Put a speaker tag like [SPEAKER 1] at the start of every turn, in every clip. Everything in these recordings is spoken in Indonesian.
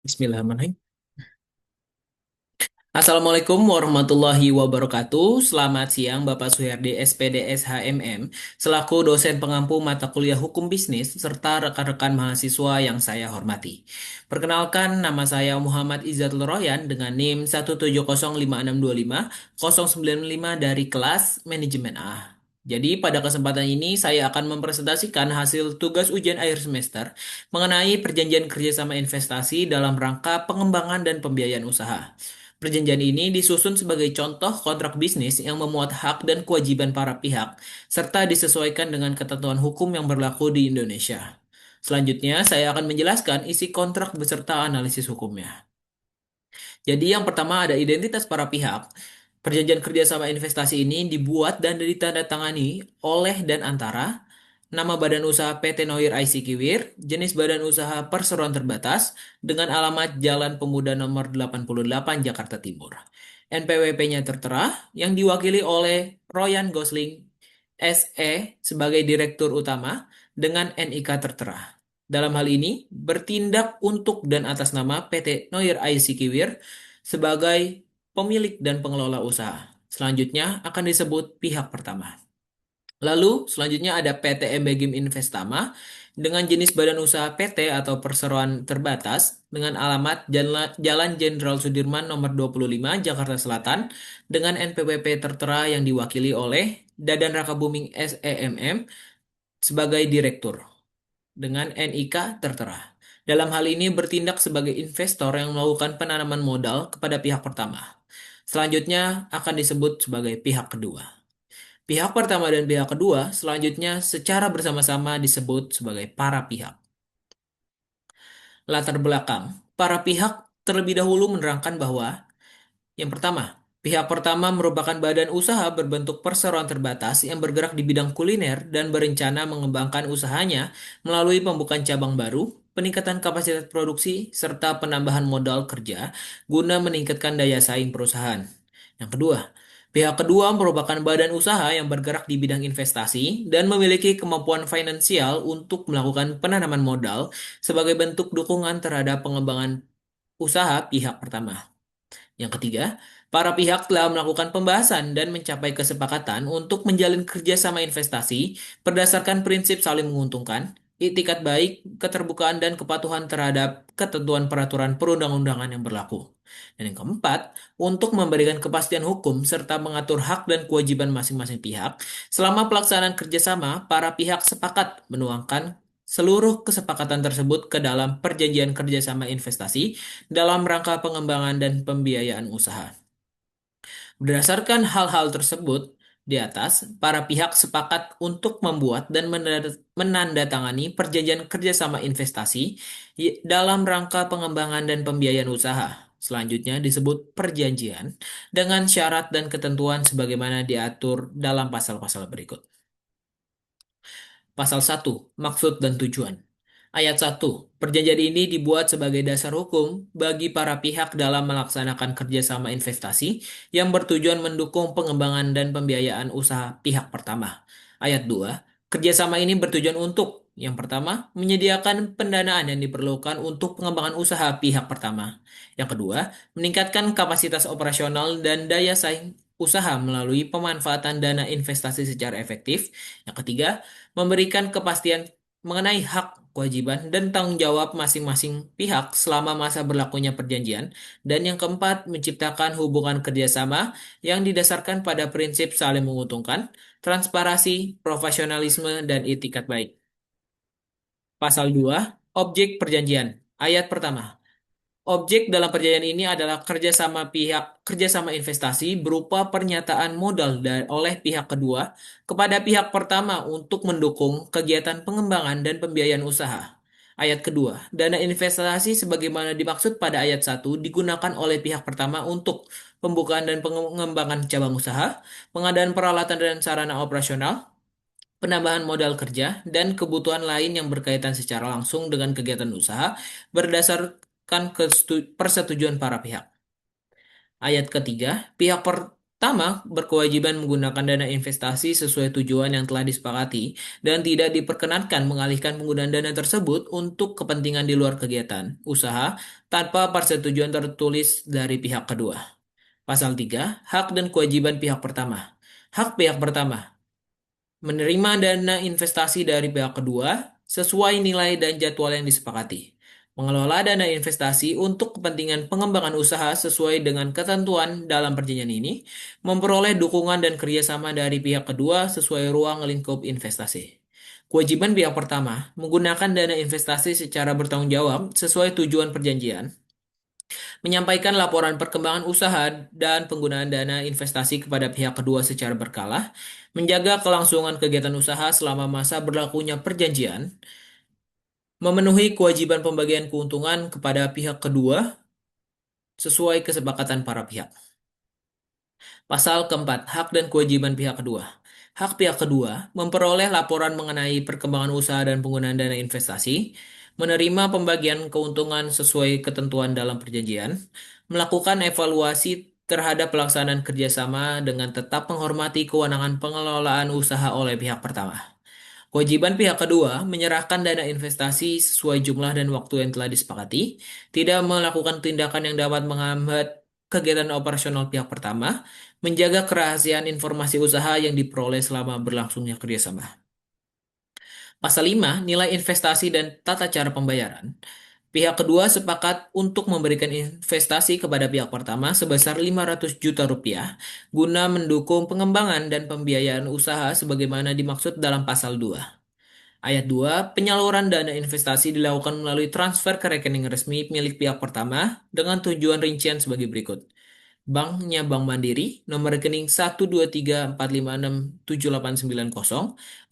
[SPEAKER 1] Bismillahirrahmanirrahim. Assalamualaikum warahmatullahi wabarakatuh. Selamat siang Bapak Suherdi SPD SHMM, selaku dosen pengampu mata kuliah Hukum Bisnis serta rekan-rekan mahasiswa yang saya hormati. Perkenalkan, nama saya Muhammad Izzatul Royan dengan NIM 1705625 dari kelas Manajemen A. Jadi pada kesempatan ini saya akan mempresentasikan hasil tugas ujian akhir semester mengenai perjanjian kerjasama investasi dalam rangka pengembangan dan pembiayaan usaha. Perjanjian ini disusun sebagai contoh kontrak bisnis yang memuat hak dan kewajiban para pihak, serta disesuaikan dengan ketentuan hukum yang berlaku di Indonesia. Selanjutnya, saya akan menjelaskan isi kontrak beserta analisis hukumnya. Jadi yang pertama ada identitas para pihak. Perjanjian kerjasama investasi ini dibuat dan ditandatangani oleh dan antara nama badan usaha PT Nohir IC Kiwir, jenis badan usaha perseroan terbatas, dengan alamat Jalan Pemuda nomor 88 Jakarta Timur. NPWP-nya tertera yang diwakili oleh Royan Gosling SE sebagai Direktur Utama dengan NIK tertera. Dalam hal ini, bertindak untuk dan atas nama PT Nohir IC Kiwir sebagai pemilik dan pengelola usaha. Selanjutnya akan disebut pihak pertama. Lalu selanjutnya ada PT Embegim Investama dengan jenis badan usaha PT atau perseroan terbatas dengan alamat Jalan Jenderal Sudirman nomor 25 Jakarta Selatan dengan NPWP tertera yang diwakili oleh Dadan Rakabuming SEMM sebagai direktur dengan NIK tertera. Dalam hal ini bertindak sebagai investor yang melakukan penanaman modal kepada pihak pertama. Selanjutnya akan disebut sebagai pihak kedua. Pihak pertama dan pihak kedua selanjutnya secara bersama-sama disebut sebagai para pihak. Latar belakang, para pihak terlebih dahulu menerangkan bahwa yang pertama, pihak pertama merupakan badan usaha berbentuk perseroan terbatas yang bergerak di bidang kuliner dan berencana mengembangkan usahanya melalui pembukaan cabang baru, peningkatan kapasitas produksi, serta penambahan modal kerja guna meningkatkan daya saing perusahaan. Yang kedua, pihak kedua merupakan badan usaha yang bergerak di bidang investasi dan memiliki kemampuan finansial untuk melakukan penanaman modal sebagai bentuk dukungan terhadap pengembangan usaha pihak pertama. Yang ketiga, para pihak telah melakukan pembahasan dan mencapai kesepakatan untuk menjalin kerjasama investasi berdasarkan prinsip saling menguntungkan, itikat baik, keterbukaan, dan kepatuhan terhadap ketentuan peraturan perundang-undangan yang berlaku. Dan yang keempat, untuk memberikan kepastian hukum serta mengatur hak dan kewajiban masing-masing pihak, selama pelaksanaan kerjasama, para pihak sepakat menuangkan seluruh kesepakatan tersebut ke dalam perjanjian kerjasama investasi dalam rangka pengembangan dan pembiayaan usaha. Berdasarkan hal-hal tersebut, di atas, para pihak sepakat untuk membuat dan menandatangani perjanjian kerjasama investasi dalam rangka pengembangan dan pembiayaan usaha. Selanjutnya disebut perjanjian dengan syarat dan ketentuan sebagaimana diatur dalam pasal-pasal berikut. Pasal 1, Maksud dan Tujuan. Ayat 1, perjanjian ini dibuat sebagai dasar hukum bagi para pihak dalam melaksanakan kerjasama investasi yang bertujuan mendukung pengembangan dan pembiayaan usaha pihak pertama. Ayat 2, kerjasama ini bertujuan untuk yang pertama, menyediakan pendanaan yang diperlukan untuk pengembangan usaha pihak pertama. Yang kedua, meningkatkan kapasitas operasional dan daya saing usaha melalui pemanfaatan dana investasi secara efektif. Yang ketiga, memberikan kepastian mengenai hak, kewajiban, dan tanggung jawab masing-masing pihak selama masa berlakunya perjanjian. Dan yang keempat, menciptakan hubungan kerjasama yang didasarkan pada prinsip saling menguntungkan, transparansi, profesionalisme, dan itikat baik. Pasal 2, Objek Perjanjian. Ayat pertama. Objek dalam perjanjian ini adalah kerjasama investasi berupa pernyataan modal oleh pihak kedua kepada pihak pertama untuk mendukung kegiatan pengembangan dan pembiayaan usaha. Ayat kedua, dana investasi sebagaimana dimaksud pada ayat 1 digunakan oleh pihak pertama untuk pembukaan dan pengembangan cabang usaha, pengadaan peralatan dan sarana operasional, penambahan modal kerja, dan kebutuhan lain yang berkaitan secara langsung dengan kegiatan usaha berdasarkan persetujuan para pihak. Ayat ketiga, Pertama, berkewajiban menggunakan dana investasi sesuai tujuan yang telah disepakati dan tidak diperkenankan mengalihkan penggunaan dana tersebut untuk kepentingan di luar kegiatan usaha tanpa persetujuan tertulis dari pihak kedua. Pasal 3, hak dan kewajiban pihak pertama. Hak pihak pertama, menerima dana investasi dari pihak kedua sesuai nilai dan jadwal yang disepakati. Mengelola dana investasi untuk kepentingan pengembangan usaha sesuai dengan ketentuan dalam perjanjian ini, memperoleh dukungan dan kerjasama dari pihak kedua sesuai ruang lingkup investasi. Kewajiban pihak pertama, menggunakan dana investasi secara bertanggung jawab sesuai tujuan perjanjian, menyampaikan laporan perkembangan usaha dan penggunaan dana investasi kepada pihak kedua secara berkala, menjaga kelangsungan kegiatan usaha selama masa berlakunya perjanjian, memenuhi kewajiban pembagian keuntungan kepada pihak kedua sesuai kesepakatan para pihak. Pasal keempat, hak dan kewajiban pihak kedua. Hak pihak kedua memperoleh laporan mengenai perkembangan usaha dan penggunaan dana investasi, menerima pembagian keuntungan sesuai ketentuan dalam perjanjian, melakukan evaluasi terhadap pelaksanaan kerjasama dengan tetap menghormati kewenangan pengelolaan usaha oleh pihak pertama. Kewajiban pihak kedua menyerahkan dana investasi sesuai jumlah dan waktu yang telah disepakati, tidak melakukan tindakan yang dapat menghambat kegiatan operasional pihak pertama, menjaga kerahasiaan informasi usaha yang diperoleh selama berlangsungnya kerjasama. Pasal 5, nilai investasi dan tata cara pembayaran. Pihak kedua sepakat untuk memberikan investasi kepada pihak pertama sebesar 500 juta rupiah guna mendukung pengembangan dan pembiayaan usaha sebagaimana dimaksud dalam pasal 2. Ayat 2, penyaluran dana investasi dilakukan melalui transfer ke rekening resmi milik pihak pertama dengan tujuan rincian sebagai berikut. Banknya Bank Mandiri, nomor rekening 12345678890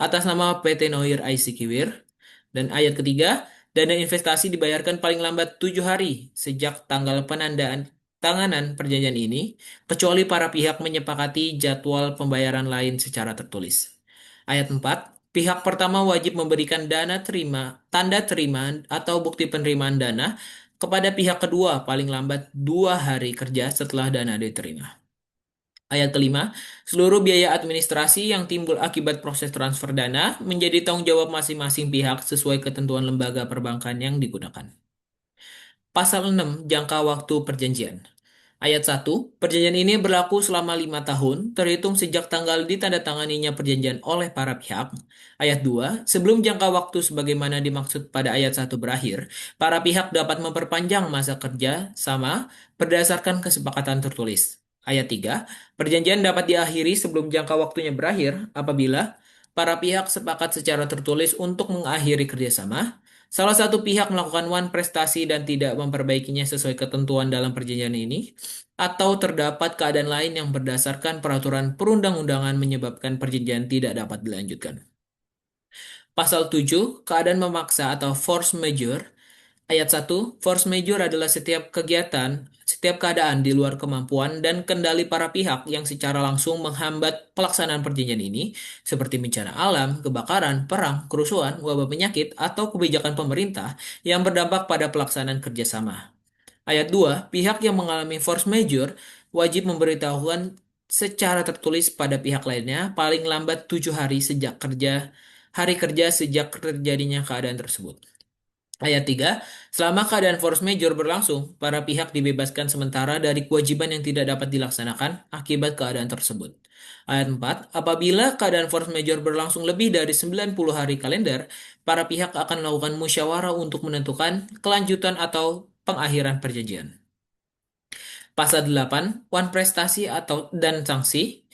[SPEAKER 1] atas nama PT Noir IC Kiwir. Dan ayat ketiga, dana investasi dibayarkan paling lambat 7 hari sejak tanggal penandaan tanganan perjanjian ini, kecuali para pihak menyepakati jadwal pembayaran lain secara tertulis. Ayat 4, pihak pertama wajib memberikan tanda terima atau bukti penerimaan dana kepada pihak kedua paling lambat 2 hari kerja setelah dana diterima. Ayat kelima, seluruh biaya administrasi yang timbul akibat proses transfer dana menjadi tanggung jawab masing-masing pihak sesuai ketentuan lembaga perbankan yang digunakan. Pasal 6, jangka waktu perjanjian. Ayat 1, perjanjian ini berlaku selama 5 tahun, terhitung sejak tanggal ditandatanganinya perjanjian oleh para pihak. Ayat 2, sebelum jangka waktu sebagaimana dimaksud pada ayat 1 berakhir, para pihak dapat memperpanjang masa kerja sama berdasarkan kesepakatan tertulis. Ayat 3, perjanjian dapat diakhiri sebelum jangka waktunya berakhir apabila para pihak sepakat secara tertulis untuk mengakhiri kerjasama, salah satu pihak melakukan prestasi dan tidak memperbaikinya sesuai ketentuan dalam perjanjian ini, atau terdapat keadaan lain yang berdasarkan peraturan perundang-undangan menyebabkan perjanjian tidak dapat dilanjutkan. Pasal 7, keadaan memaksa atau force majeure. Ayat 1, force majeure adalah setiap kegiatan, setiap keadaan di luar kemampuan dan kendali para pihak yang secara langsung menghambat pelaksanaan perjanjian ini, seperti bencana alam, kebakaran, perang, kerusuhan, wabah penyakit, atau kebijakan pemerintah yang berdampak pada pelaksanaan kerjasama. Ayat 2, pihak yang mengalami force majeure wajib memberitahukan secara tertulis pada pihak lainnya paling lambat 7 hari hari kerja sejak terjadinya keadaan tersebut. Ayat 3, selama keadaan force majeure berlangsung, para pihak dibebaskan sementara dari kewajiban yang tidak dapat dilaksanakan akibat keadaan tersebut. Ayat 4, apabila keadaan force majeure berlangsung lebih dari 90 hari kalender, para pihak akan melakukan musyawarah untuk menentukan kelanjutan atau pengakhiran perjanjian. Pasal 8, prestasi dan sanksi.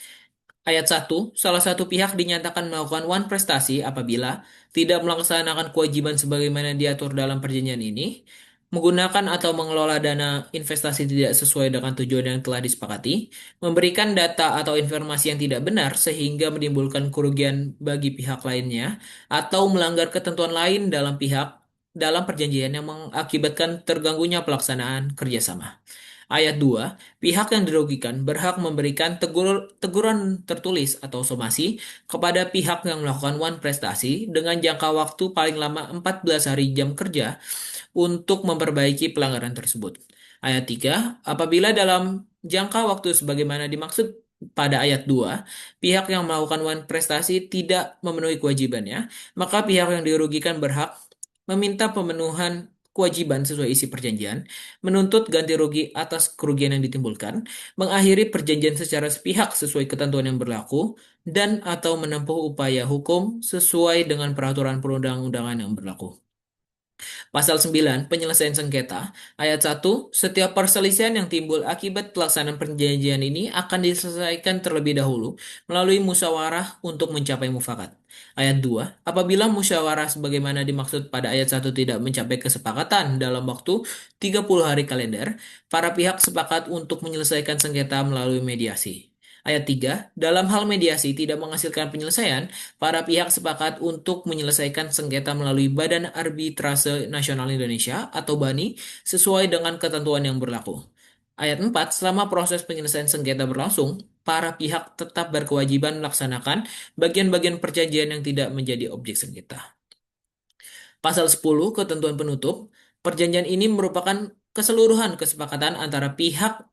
[SPEAKER 1] Ayat 1, salah satu pihak dinyatakan melakukan prestasi apabila tidak melaksanakan kewajiban sebagaimana diatur dalam perjanjian ini, menggunakan atau mengelola dana investasi tidak sesuai dengan tujuan yang telah disepakati, memberikan data atau informasi yang tidak benar sehingga menimbulkan kerugian bagi pihak lainnya, atau melanggar ketentuan lain dalam perjanjian yang mengakibatkan terganggunya pelaksanaan kerjasama. Ayat 2, pihak yang dirugikan berhak memberikan teguran tertulis atau somasi kepada pihak yang melakukan prestasi dengan jangka waktu paling lama 14 hari jam kerja untuk memperbaiki pelanggaran tersebut. Ayat 3, apabila dalam jangka waktu sebagaimana dimaksud pada ayat 2, pihak yang melakukan prestasi tidak memenuhi kewajibannya, maka pihak yang dirugikan berhak meminta pemenuhan kewajiban sesuai isi perjanjian, menuntut ganti rugi atas kerugian yang ditimbulkan, mengakhiri perjanjian secara sepihak sesuai ketentuan yang berlaku, dan atau menempuh upaya hukum sesuai dengan peraturan perundang-undangan yang berlaku. Pasal 9, penyelesaian sengketa. Ayat 1, setiap perselisihan yang timbul akibat pelaksanaan perjanjian ini akan diselesaikan terlebih dahulu melalui musyawarah untuk mencapai mufakat. Ayat 2, apabila musyawarah sebagaimana dimaksud pada ayat 1 tidak mencapai kesepakatan dalam waktu 30 hari kalender, para pihak sepakat untuk menyelesaikan sengketa melalui mediasi. Ayat 3, dalam hal mediasi tidak menghasilkan penyelesaian, para pihak sepakat untuk menyelesaikan sengketa melalui Badan Arbitrase Nasional Indonesia atau BANI sesuai dengan ketentuan yang berlaku. Ayat 4, selama proses penyelesaian sengketa berlangsung, para pihak tetap berkewajiban melaksanakan bagian-bagian perjanjian yang tidak menjadi objek sengketa. Pasal 10, ketentuan penutup. Perjanjian ini merupakan keseluruhan kesepakatan antara pihak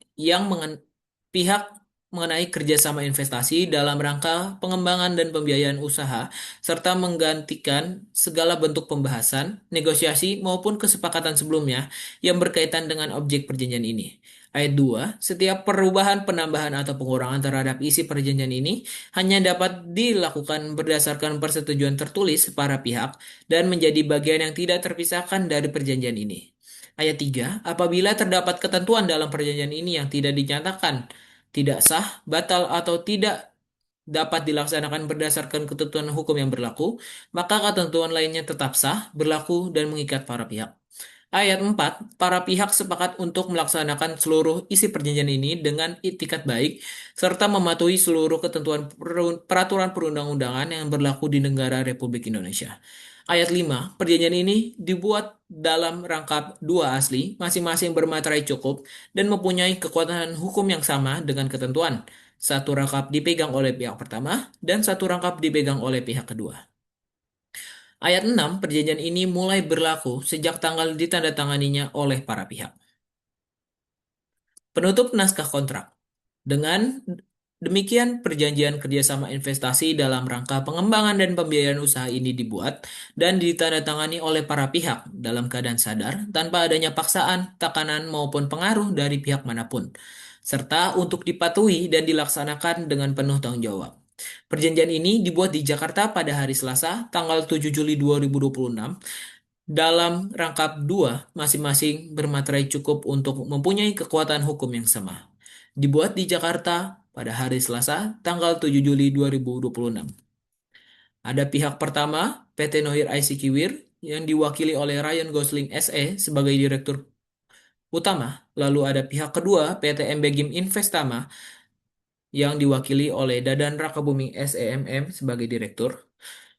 [SPEAKER 1] mengenai kerjasama investasi dalam rangka pengembangan dan pembiayaan usaha, serta menggantikan segala bentuk pembahasan, negosiasi, maupun kesepakatan sebelumnya yang berkaitan dengan objek perjanjian ini. Ayat 2, setiap perubahan, penambahan, atau pengurangan terhadap isi perjanjian ini hanya dapat dilakukan berdasarkan persetujuan tertulis para pihak dan menjadi bagian yang tidak terpisahkan dari perjanjian ini. Ayat 3, apabila terdapat ketentuan dalam perjanjian ini yang tidak dinyatakan tidak sah, batal, atau tidak dapat dilaksanakan berdasarkan ketentuan hukum yang berlaku, maka ketentuan lainnya tetap sah, berlaku, dan mengikat para pihak. Ayat 4, para pihak sepakat untuk melaksanakan seluruh isi perjanjian ini dengan itikat baik, serta mematuhi seluruh ketentuan peraturan perundang-undangan yang berlaku di negara Republik Indonesia. Ayat 5, perjanjian ini dibuat dalam rangkap dua asli, masing-masing bermaterai cukup, dan mempunyai kekuatan hukum yang sama dengan ketentuan. Satu rangkap dipegang oleh pihak pertama, dan satu rangkap dipegang oleh pihak kedua. Ayat 6, perjanjian ini mulai berlaku sejak tanggal ditandatanganinya oleh para pihak. Penutup naskah kontrak. Dengan demikian, perjanjian kerjasama investasi dalam rangka pengembangan dan pembiayaan usaha ini dibuat dan ditandatangani oleh para pihak dalam keadaan sadar tanpa adanya paksaan, tekanan, maupun pengaruh dari pihak manapun, serta untuk dipatuhi dan dilaksanakan dengan penuh tanggung jawab. Perjanjian ini dibuat di Jakarta pada hari Selasa, tanggal 7 Juli 2026, dalam rangkap dua, masing-masing bermaterai cukup untuk mempunyai kekuatan hukum yang sama. Dibuat di Jakarta pada hari Selasa, tanggal 7 Juli 2026. Ada pihak pertama, PT Nohir IC Kiwir, yang diwakili oleh Ryan Gosling SE sebagai Direktur Utama. Lalu ada pihak kedua, PT MB Gim Investama, yang diwakili oleh Dadan Rakabuming SEMM sebagai Direktur.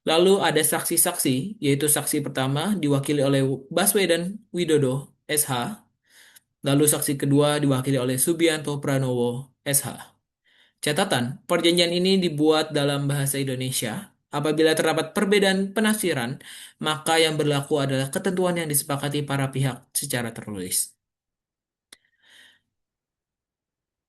[SPEAKER 1] Lalu ada saksi-saksi, yaitu saksi pertama diwakili oleh Baswedan Widodo, SH. Lalu saksi kedua diwakili oleh Subianto Pranowo, SH. Catatan, perjanjian ini dibuat dalam bahasa Indonesia. Apabila terdapat perbedaan penafsiran, maka yang berlaku adalah ketentuan yang disepakati para pihak secara tertulis.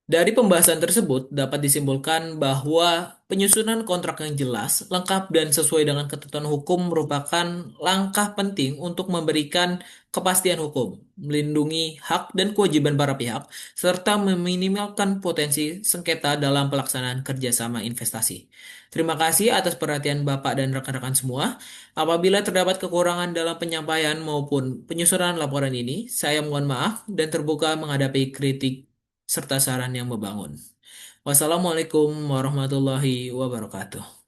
[SPEAKER 1] Dari pembahasan tersebut dapat disimpulkan bahwa penyusunan kontrak yang jelas, lengkap, dan sesuai dengan ketentuan hukum merupakan langkah penting untuk memberikan kepastian hukum, melindungi hak dan kewajiban para pihak, serta meminimalkan potensi sengketa dalam pelaksanaan kerjasama investasi. Terima kasih atas perhatian Bapak dan rekan-rekan semua. Apabila terdapat kekurangan dalam penyampaian maupun penyusunan laporan ini, saya mohon maaf dan terbuka menghadapi kritik serta saran yang membangun. Wassalamualaikum warahmatullahi wabarakatuh.